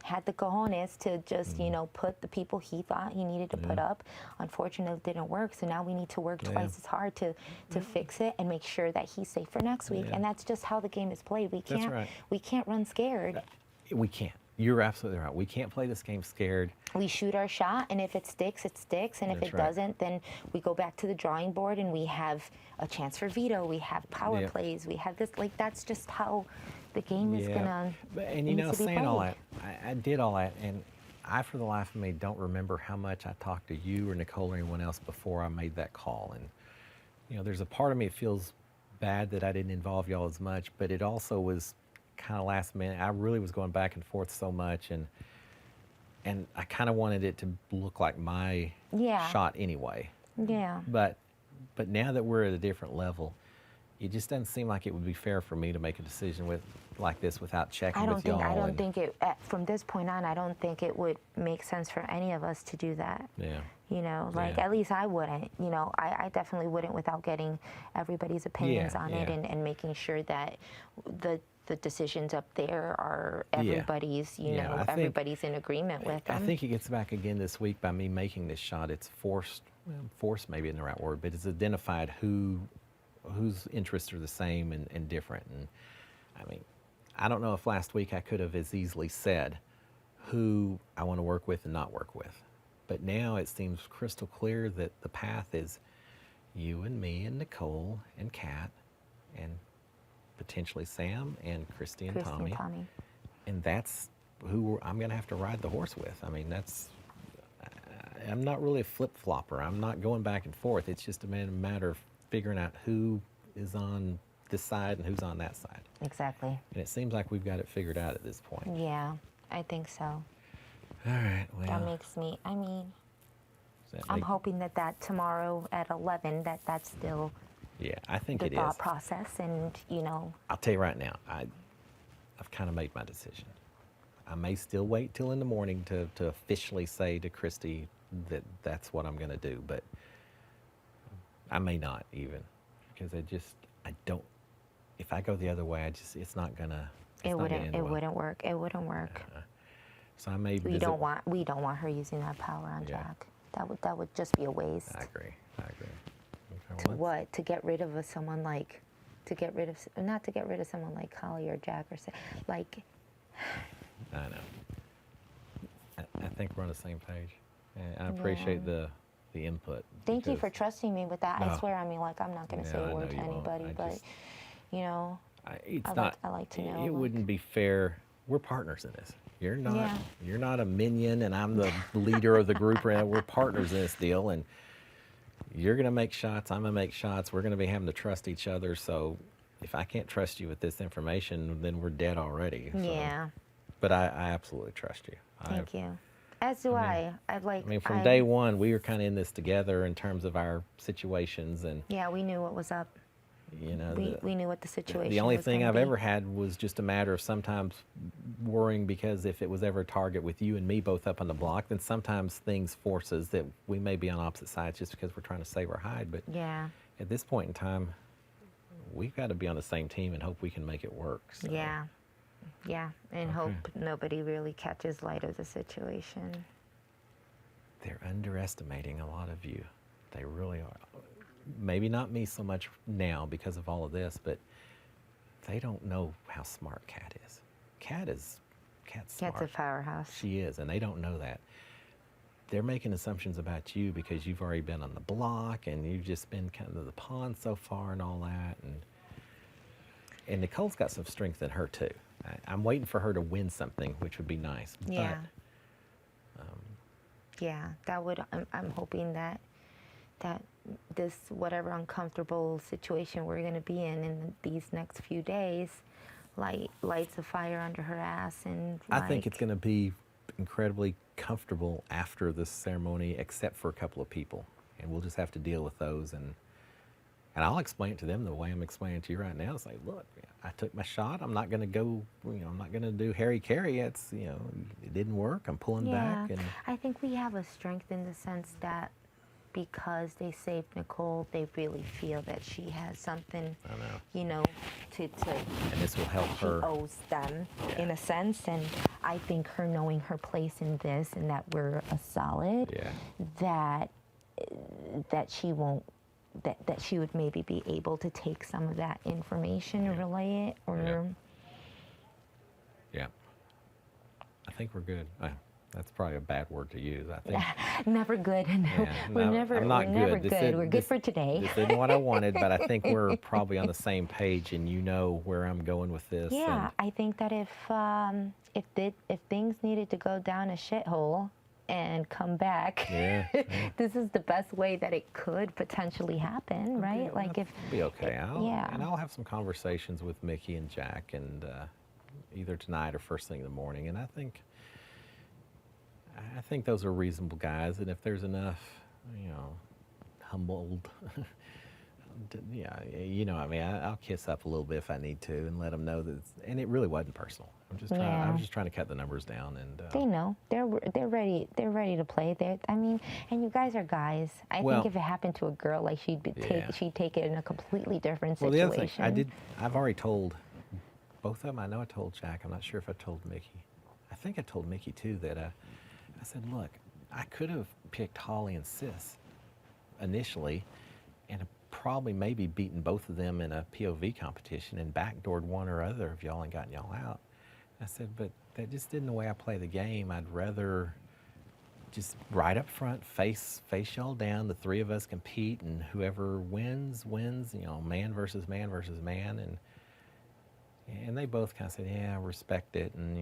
had the cojones to just, you know, put the people he thought he needed to put Yeah. up. Unfortunately, it didn't work. So now we need to work Yeah. twice as hard to fix it and make sure that he's safe for next week. Yeah. And that's just how the game is played. We That's can't right. we can't run scared. We can't. You're absolutely right. We can't play this game scared. We shoot our shot, and if it sticks, it sticks. And if That's it right. doesn't, then we go back to the drawing board and we have a chance for veto. We have power Yeah. plays. We have this. Like, that's just how the game is gonna. And you know, needs to be saying all played. that, I did all that, and I, for the life of me, don't remember how much I talked to you or Nicole or anyone else before I made that call. And you know, there's a part of me that feels bad that I didn't involve y'all as much, but it also was kind of last minute. I really was going back and forth so much, and I kind of wanted it to look like my Yeah. shot anyway. Yeah. But now that we're at a different level, it just doesn't seem like it would be fair for me to make a decision like this without checking I don't with think. y'all. I don't and- think it. From this point on, I don't think it would make sense for any of us to do that. Yeah. You know, like Yeah. at least I wouldn't. You know, I definitely wouldn't without getting everybody's opinions Yeah, on it yeah. and making sure that the decisions up there are everybody's. You Yeah, know, I think- everybody's in agreement with them. I think it gets back again this week by me making this shot. It's forced, well, forced maybe isn't the right word, but it's identified whose interests are the same and different. And I mean, I don't know if last week I could have as easily said who I want to work with and not work with. But now it seems crystal clear that the path is you and me and Nicole and Kat and potentially Sam and Christy and Christy Tommy. and Tommy. And that's who I'm going to have to ride the horse with. I mean, I'm not really a flip-flopper. I'm not going back and forth. It's just a matter of figuring out who is on this side and who's on that side. Exactly. And it seems like we've got it figured out at this point. Yeah, I think so. All right, well. That makes me. I mean, does that I'm make- hoping that tomorrow at 11 that's still Yeah, I think the it thought is. process, and you know. I'll tell you right now, I've kind of made my decision. I may still wait till in the morning to officially say to Christy that that's what I'm going to do, but I may not even, because I don't, if I go the other way, it's not going to, It wouldn't work. It wouldn't work. So I may We visit. don't want her using that power on Yeah. Jack. That would just be a waste. I agree. Okay, To well, what? To get rid of someone like, not to get rid of someone like Holly or Jack or like. I know. I think we're on the same page. And I appreciate the input. Thank you because for trusting me with that. I No. swear, I mean, like, I'm not going to Yeah, say I a word know to you won't. anybody, I but, just- you know, It's I not. like to know, It like- wouldn't be fair. We're partners in this. You're not. Yeah. You're not a minion, and I'm the leader of the group. We're partners in this deal, and you're gonna make shots. I'm gonna make shots. We're gonna be having to trust each other. So, if I can't trust you with this information, then we're dead already. So, yeah. But I absolutely trust you. Thank you. As do I. I I mean, from day one, we were kind of in this together in terms of our situations, and Yeah, we knew what was up. You know, we knew what the situation the only was thing gonna I've be. ever had was just a matter of sometimes worrying because if it was ever a target with you and me both up on the block, then sometimes things force us that we may be on opposite sides just because we're trying to save our hide. But Yeah. at this point in time, we've got to be on the same team and hope we can make it work. So. Yeah. Yeah. And Okay. hope nobody really catches light of the situation. They're underestimating a lot of you. They really are. Maybe not me so much now because of all of this, but they don't know how smart Kat is. Cat's smart. Cat's a powerhouse. She is, and they don't know that. They're making assumptions about you because you've already been on the block and you've just been kind of the pawn so far and all that. And Nicole's got some strength in her too. I'm waiting for her to win something, which would be nice. Yeah. But Yeah, that would. I'm hoping that this whatever uncomfortable situation we're gonna be in these next few days, lights a fire under her ass, and I think it's going to be incredibly comfortable after this ceremony, except for a couple of people, and we'll just have to deal with those. And I'll explain it to them the way I'm explaining it to you right now. It's like, look, I took my shot. I'm not going to go. I'm not going to do Harry Carey. It's it didn't work. I'm pulling back. And I think we have a strength in the sense that because they saved Nicole, they really feel that she has something, I know. to And this will help she her. owes them Yeah. in a sense. And I think her knowing her place in this and that we're a solid, Yeah. that she won't. That she would maybe be able to take some of that information and relay it, or Yeah. I think we're good. That's probably a bad word to use. I think. never good. Yeah, we're no, never. I'm not we're never good. good. We're good for today. This isn't what I wanted, but I think we're probably on the same page, and you know where I'm going with this. Yeah, I think that if things needed to go down a shithole and come back, Yeah. this is the best way that it could potentially happen, right? Like if It'll be okay. yeah. And I'll have some conversations with Mickey and Jack, and either tonight or first thing in the morning. And I think those are reasonable guys. And if there's enough, humbled, I'll kiss up a little bit if I need to, and let them know that. And it really wasn't personal. I was just trying to cut the numbers down, and they know they're ready. They're ready to play. And you guys are guys. I Well, think if it happened to a girl, like she'd take it in a completely different Well, situation. the other thing I've already told both of them. I know I told Jack. I'm not sure if I told Mickey. I think I told Mickey too that I said, look, I could have picked Holly and Sis initially, and probably maybe beaten both of them in a POV competition and backdoored one or other of y'all and gotten y'all out. I said, but that just isn't the way I play the game. I'd rather just right up front, face y'all down. The three of us compete, and whoever wins. Man versus man versus man, and they both kind of said, yeah, I respect it, and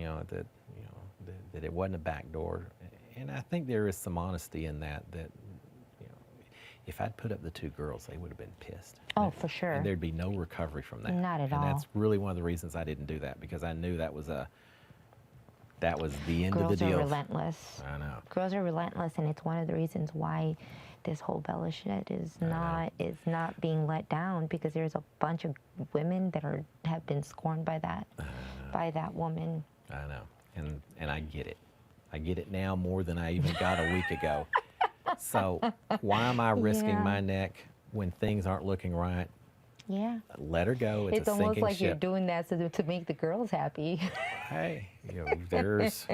that it wasn't a backdoor. And I think there is some honesty in that. If I'd put up the two girls, they would have been pissed. Oh, for sure. And there'd be no recovery from that. Not at all. all. And that's really one of the reasons I didn't do that, because I knew that was the end of the Girls deal. are relentless. I know. Girls are relentless, and it's one of the reasons why this whole Bella shit is not being let down, because there's a bunch of women that have been scorned by that woman. I know, and I get it. I get it now more than I even got a week ago. So why am I risking Yeah. my neck when things aren't looking right? Yeah. Let her go. It's a almost sinking like you're ship. doing that to make the girls happy. Hey, there's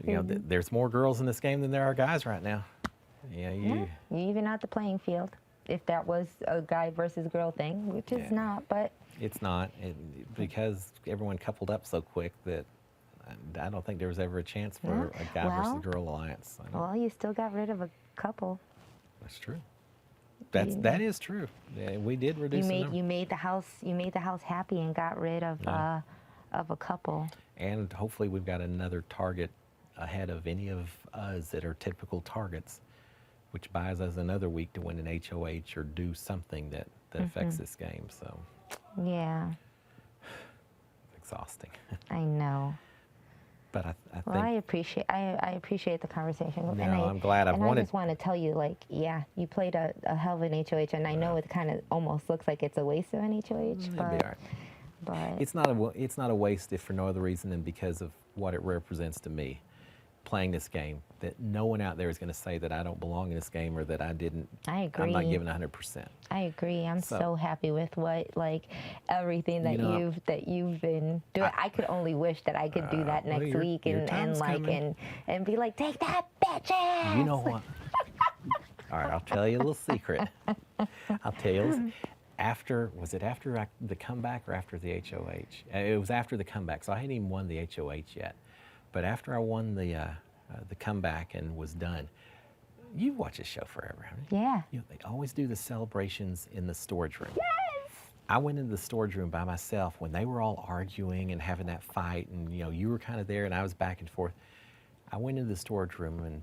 there's more girls in this game than there are guys right now. Yeah, You even out the playing field. If that was a guy versus girl thing, which is Yeah. not, but It's not, because everyone coupled up so quick that I don't think there was ever a chance for a guy versus girl alliance. well, you still got rid of a couple. That's true. That is true. Yeah, we did reduce the number. You made the house happy and got rid of Yeah. of a couple. And hopefully we've got another target ahead of any of us that are typical targets, which buys us another week to win an HOH or do something that affects this game. So Yeah, exhausting. I know. But I think Well, think I appreciate the conversation. No, and I'm glad. I've and wanted- I just want to tell you, like, yeah, you played a hell of an HOH, and I know it kind of almost looks like it's a waste of an HOH, it'll be but all right. It's not a waste if for no other reason than because of what it represents to me, playing this game. That no one out there is going to say that I don't belong in this game or that I didn't. I agree. I'm not giving 100%. I agree. I'm So- so happy with what, like, everything that You know, you've been doing. I could only wish that I could do that well, next your- week your and time's like coming. and be like, take that, bitches. You know what? All right, I'll tell you a little secret. I'll tell you. Was it after the comeback or after the HOH? It was after the comeback, so I hadn't even won the HOH yet. But after I won the comeback and was done, you watch this show forever, haven't you? Yeah. They always do the celebrations in the storage room. Yes. I went into the storage room by myself when they were all arguing and having that fight, and you were kind of there, and I was back and forth. I went into the storage room and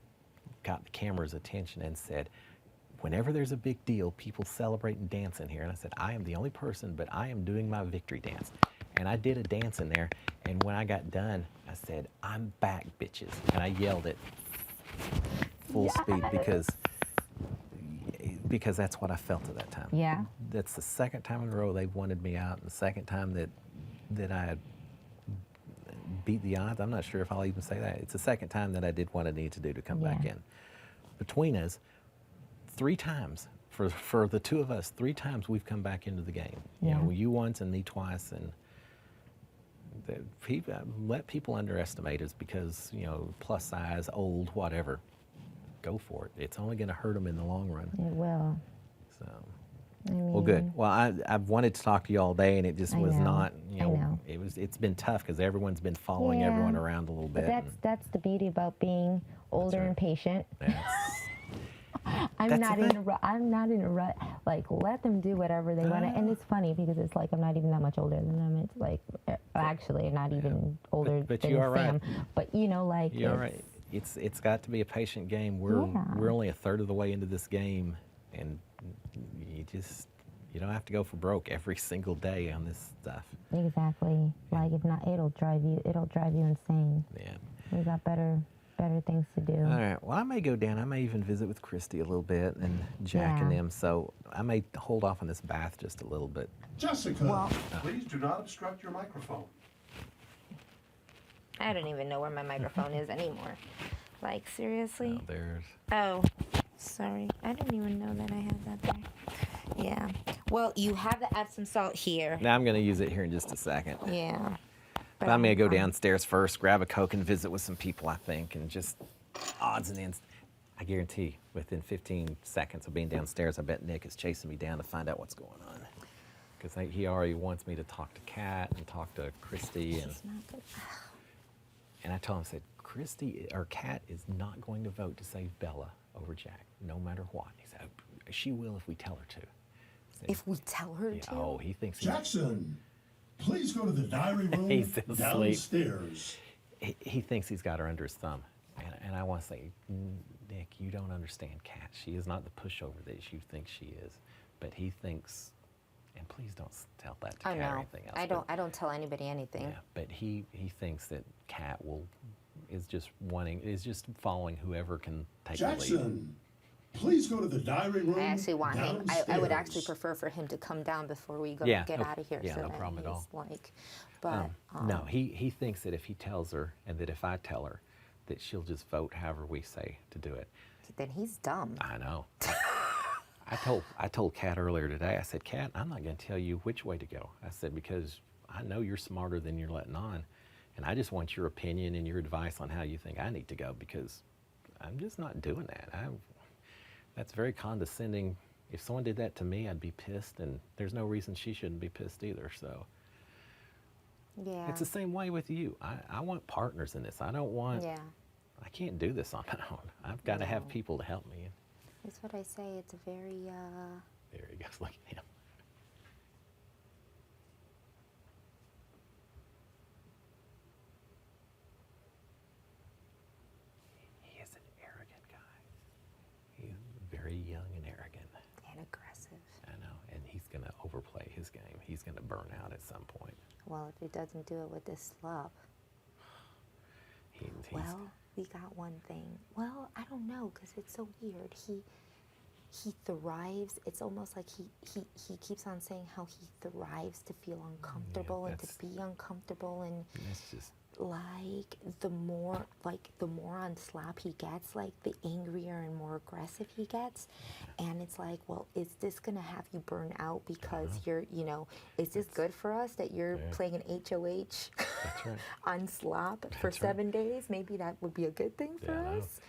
got the camera's attention and said, whenever there's a big deal, people celebrate and dance in here. And I said, I am the only person, but I am doing my victory dance. And I did a dance in there, and when I got done, I said, I'm back, bitches. And I yelled it full speed because that's what I felt at that time. Yeah. That's the second time in a row they've wanted me out, and the second time that I had beat the odds. I'm not sure if I'll even say that. It's the second time that I did what I needed to do to come back Yeah. in. Between us, 3 times for the two of us, 3 times we've come back into the game. Yeah. You once and me twice, and let people underestimate us because plus size, old, whatever. Go for it. It's only going to hurt them in the long run. It will. So. I mean, Well, good. Well, I've wanted to talk to you all day, and it just I was know. not. I know. It's been tough because everyone's been following Yeah. everyone around a little But bit. that's the beauty about being older right. and patient. and that's- I'm That's not the in thing. a rut. I'm not in a rut. Like, let them do whatever they want. And it's funny because it's like I'm not even that much older than them. It's like actually not even older But than you are right. Sam. But like You're it's, right. It's got to be a patient game. We're Yeah. only a third of the way into this game, and you don't have to go for broke every single day on this stuff. Exactly. Like if not, it'll drive you insane. Yeah. We got better things to do. All right. Well, I may go down. I may even visit with Christy a little bit and Jack and Yeah. them. So I may hold off on this bath just a little bit. Jessica, please do not obstruct your microphone. I don't even know where my microphone is anymore. Like seriously? There's. Oh, sorry. I didn't even know that I had that there. Yeah. Well, you have to add some salt here. Now I'm going to use it here in just a second. Yeah. But I'm going to go downstairs first, grab a Coke, and visit with some people, I think, and just odds and ends. I guarantee within 15 seconds of being downstairs, I bet Nick is chasing me down to find out what's going on. Because he already wants me to talk to Kat and talk to Christy. And, It's not good. and I told him, I said, Kat is not going to vote to save Bella over Jack, no matter what. He said, she will if we tell her to. I said, If we tell her yeah, to. oh, he thinks Jackson, please go to the diary room He's asleep. downstairs. he thinks he's got her under his thumb. And I want to say, Nick, you don't understand Kat. She is not the pushover that you think she is. But he thinks, and please don't tell that to I Kat or know. anything else. I don't tell anybody anything. Yeah, but he thinks that Kat is just following whoever can take the lead. Jackson, please go to the diary room I actually want him. downstairs. I would actually prefer for him to come down before we go Yeah, get no- out of here. yeah, so no that problem at all. he's Like, but No, he thinks that if he tells her and that if I tell her, that she'll just vote however we say to do it. then he's dumb. I know. I told Kat earlier today, I said, Kat, I'm not going to tell you which way to go. I said, because I know you're smarter than you're letting on. And I just want your opinion and your advice on how you think I need to go, because I'm just not doing that. That's very condescending. If someone did that to me, I'd be pissed, and there's no reason she shouldn't be pissed either. So Yeah. it's the same way with you. I want partners in this. I don't want, Yeah. I can't do this on my own. I've got to have No. people to help me. That's what I say. It's a very There he goes, look at him. He is an arrogant guy. He's very young and arrogant. and aggressive. I know, and he's going to overplay his game. He's going to burn out at some point. Well, if he doesn't do it with this slop. He Well, we got one thing. Well, I don't know, because it's so weird. He thrives. It's almost like he keeps on saying how he thrives to feel uncomfortable and to that's- be uncomfortable, and That's just like the more on slap he gets, like the angrier and more aggressive he gets. And it's like, well, is this gonna have you burn out because you're, is this good for us that you're Yeah. playing an HOH that's right. on slap for That's right. 7 days? Maybe that would be a good thing for Yeah, I know. us.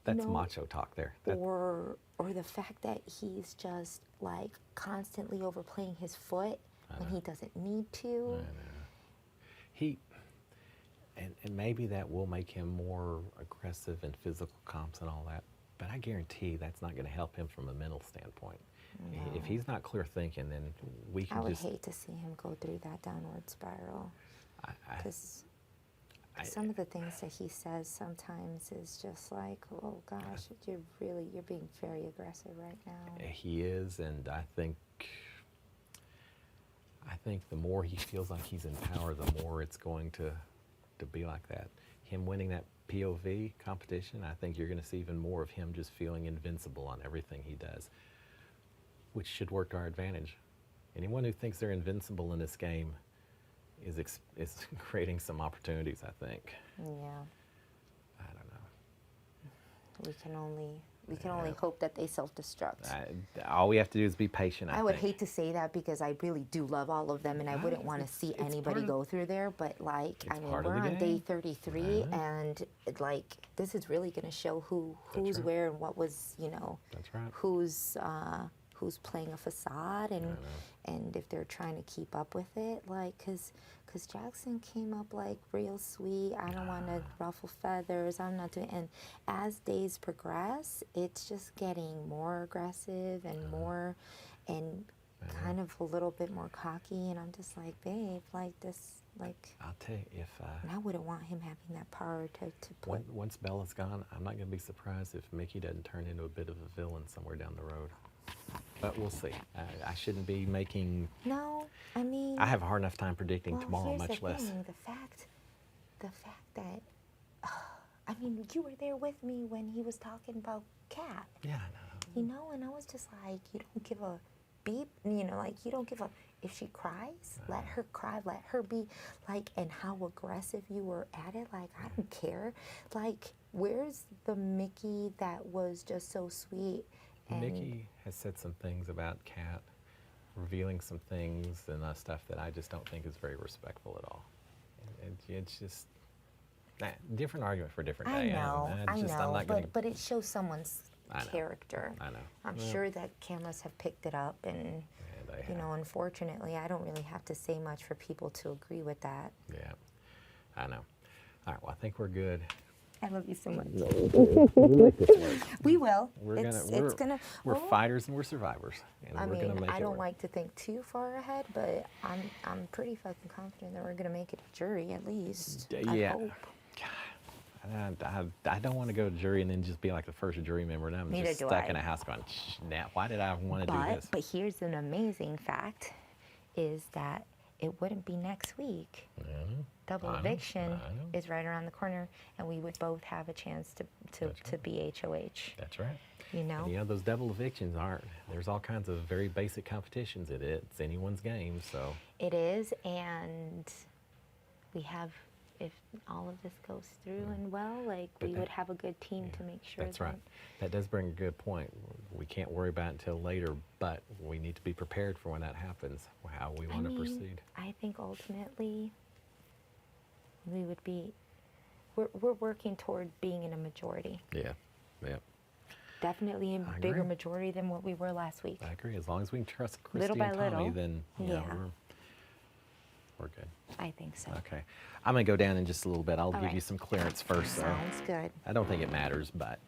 That's know, macho talk there. Or the fact that he's just like constantly overplaying his foot when he doesn't need to. He and maybe that will make him more aggressive in physical comps and all that. But I guarantee that's not going to help him from a mental standpoint. If he's not clear thinking, then we can I would just. hate to see him go through that downward spiral. I- Because I- some of the things that he says sometimes is just like, oh gosh, you're being very aggressive right now. He is, and I think the more he feels like he's in power, the more it's going to be like that. Him winning that POV competition, I think you're going to see even more of him just feeling invincible on everything he does, which should work to our advantage. Anyone who thinks they're invincible in this game is creating some opportunities, I think. Yeah, I don't know. we can only hope that they self-destruct. All we have to do is be patient, I would think. hate to say that because I really do love all of them, and I wouldn't want to see it's anybody part of- go through there. But like, I it's mean, part of we're the on day game. 33, and like, this is really going to show who's right. where and what was, That's right. who's playing a facade, and if they're trying to keep up with it, like, cause Jackson came up like real sweet. I don't want to ruffle feathers. I'm not doing. And as days progress, it's just getting more aggressive and more, and kind of a little bit more cocky. And I'm just like, babe, like this, like. I'll tell you, if And I wouldn't want him having that power to play. once Bella's gone, I'm not going to be surprised if Mickey doesn't turn into a bit of a villain somewhere down the road. But well see. I shouldn't be making. No, I mean. I have a hard enough time predicting Well, tomorrow, here's much the less. thing, the fact that, I mean, you were there with me when he was talking about Kat, Yeah, I know. and I was just like, you don't give a beep, like, you don't give a, if she cries, let her cry, let her be, like, and how aggressive you were at it, like, I don't care. Like, where's the Mickey that was just so sweet? And Mickey has said some things about Kat, revealing some things and stuff that I just don't think is very respectful at all. It's just different argument for a different I day. know, I'm not gonna, but it shows someone's I know, character. I know. I'm Well, sure that cameras have picked it up, and they have. unfortunately, I don't really have to say much for people to agree with that. Yeah, I know. All right, well, I think we're good. I love you so much. We'll make this work. We will. We're It's gonna. We're well, fighters and we're survivors, and I we're mean, gonna make I it don't work. like to think too far ahead, but I'm pretty fucking confident that we're gonna make it a jury at least. I Yeah. hope. I don't want to go to jury and then just be like the first jury member, and I'm Neither just do stuck I. in a house going, "Now, why did I want to do this?" But here's an amazing fact: is that it wouldn't be next week. Double I know, eviction I know. is right around the corner, and we would both have a chance to be HOH. That's right. You know? And those double evictions aren't. There's all kinds of very basic competitions in it. It's anyone's game, so It is, and we have, if all of this goes through and well, like, But we that- would have a good team to make sure that's that. right. That does bring a good point. We can't worry about it until later, but we need to be prepared for when that happens, how we want to proceed. I think ultimately we would be, we're working toward being in a majority. Yeah, yeah. Definitely a I bigger agree. majority than what we were last week. I agree. As long as we can trust Christy Little by and Tommy, little. then Yeah. we're good. I think so. Okay. I'm going to go down in just a little bit. I'll give right. you some clearance first. Sounds good. I don't think it matters, but